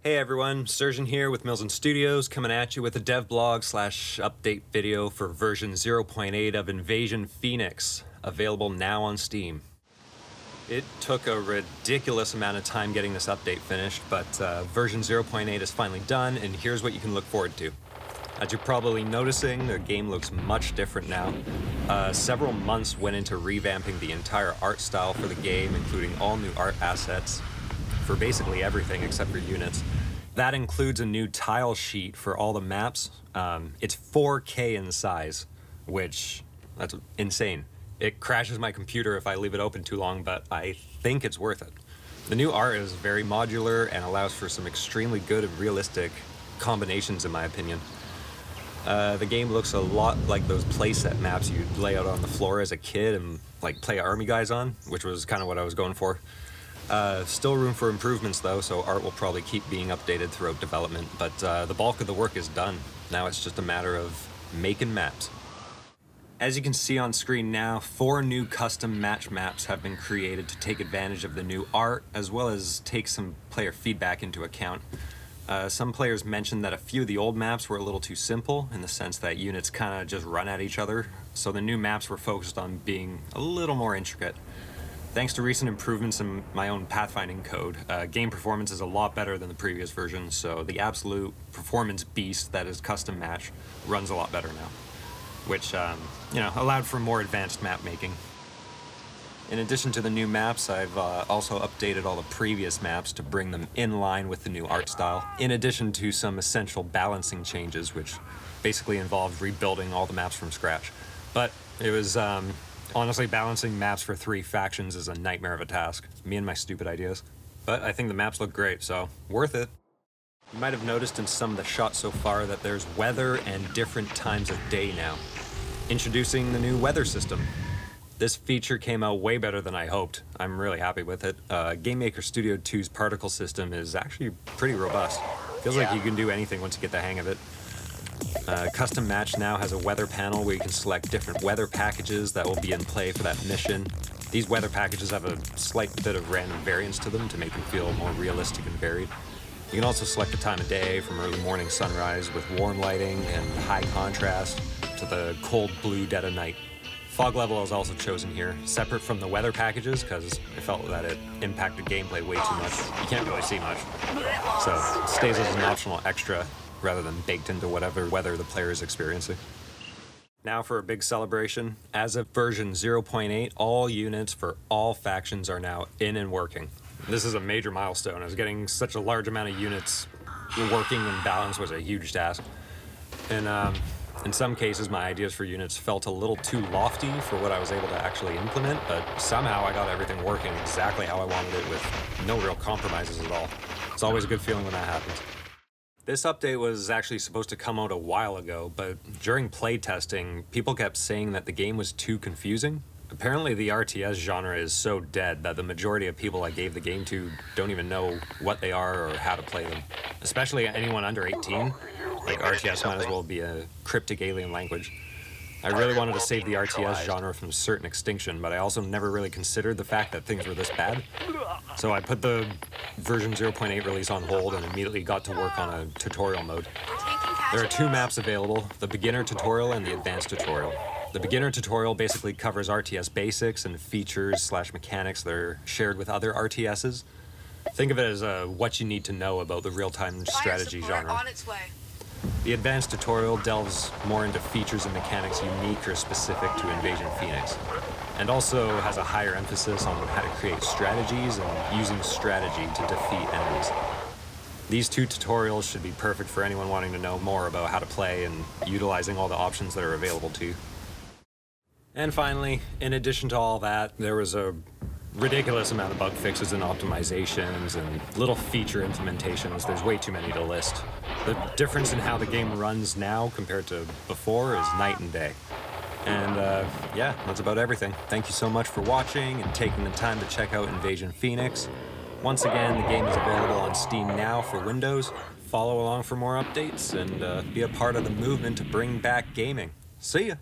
Hey everyone, Surgeon here with Mills & Studios, coming at you with a dev blog / update video for version 0.8 of Invasion Phoenix, available now on Steam. It took a ridiculous amount of time getting this update finished, but version 0.8 is finally done, and here's what you can look forward to. As you're probably noticing, the game looks much different now. Several months went into revamping the entire art style for the game, including all new art assets for basically everything except for units. That includes a new tile sheet for all the maps. It's 4K in size, which, that's insane. It crashes my computer if I leave it open too long, but I think it's worth it. The new art is very modular and allows for some extremely good and realistic combinations in my opinion. The game looks a lot like those playset maps you'd lay out on the floor as a kid and like play army guys on, which was kind of what I was going for. Still room for improvements though, so art will probably keep being updated throughout development, but the bulk of the work is done. Now it's just a matter of making maps. As you can see on screen now, 4 new custom match maps have been created to take advantage of the new art, as well as take some player feedback into account. Some players mentioned that a few of the old maps were a little too simple, in the sense that units kind of just run at each other, so the new maps were focused on being a little more intricate. Thanks to recent improvements in my own pathfinding code, game performance is a lot better than the previous version, so the absolute performance beast that is custom match runs a lot better now, which allowed for more advanced map making. In addition to the new maps, I've also updated all the previous maps to bring them in line with the new art style, in addition to some essential balancing changes, which basically involved rebuilding all the maps from scratch. But it was, honestly, balancing maps for 3 factions is a nightmare of a task. Me and my stupid ideas. But I think the maps look great, so worth it. You might have noticed in some of the shots so far that there's weather and different times of day now. Introducing the new weather system. This feature came out way better than I hoped. I'm really happy with it. GameMaker Studio 2's particle system is actually pretty robust. Feels like you can do anything once you get the hang of it. Custom Match now has a weather panel where you can select different weather packages that will be in play for that mission. These weather packages have a slight bit of random variance to them to make them feel more realistic and varied. You can also select the time of day, from early morning sunrise with warm lighting and high contrast to the cold blue dead of night. Fog level is also chosen here, separate from the weather packages, because I felt that it impacted gameplay way too much. You can't really see much. So it stays as an optional extra rather than baked into whatever weather the player is experiencing. Now for a big celebration. As of version 0.8, all units for all factions are now in and working. This is a major milestone, as getting such a large amount of units working in balance was a huge task. And in some cases, my ideas for units felt a little too lofty for what I was able to actually implement, but somehow I got everything working exactly how I wanted it with no real compromises at all. It's always a good feeling when that happens. This update was actually supposed to come out a while ago, but during playtesting, people kept saying that the game was too confusing. Apparently the RTS genre is so dead that the majority of people I gave the game to don't even know what they are or how to play them. Especially anyone under 18. Like, RTS might as well be a cryptic alien language. I really wanted to save the RTS genre from certain extinction, but I also never really considered the fact that things were this bad. So I put the version 0.8 release on hold and immediately got to work on a tutorial mode. There are 2 maps available, the beginner tutorial and the advanced tutorial. The beginner tutorial basically covers RTS basics and features / mechanics that are shared with other RTSs. Think of it as what you need to know about the real-time strategy genre. On its way. The advanced tutorial delves more into features and mechanics unique or specific to Invasion Phoenix, and also has a higher emphasis on how to create strategies and using strategy to defeat enemies. These 2 tutorials should be perfect for anyone wanting to know more about how to play and utilizing all the options that are available to you. And finally, in addition to all that, there was a ridiculous amount of bug fixes and optimizations and little feature implementations. There's way too many to list. The difference in how the game runs now compared to before is night and day. And yeah, that's about everything. Thank you so much for watching and taking the time to check out Invasion Phoenix. Once again, the game is available on Steam now for Windows. Follow along for more updates and be a part of the movement to bring back gaming. See ya!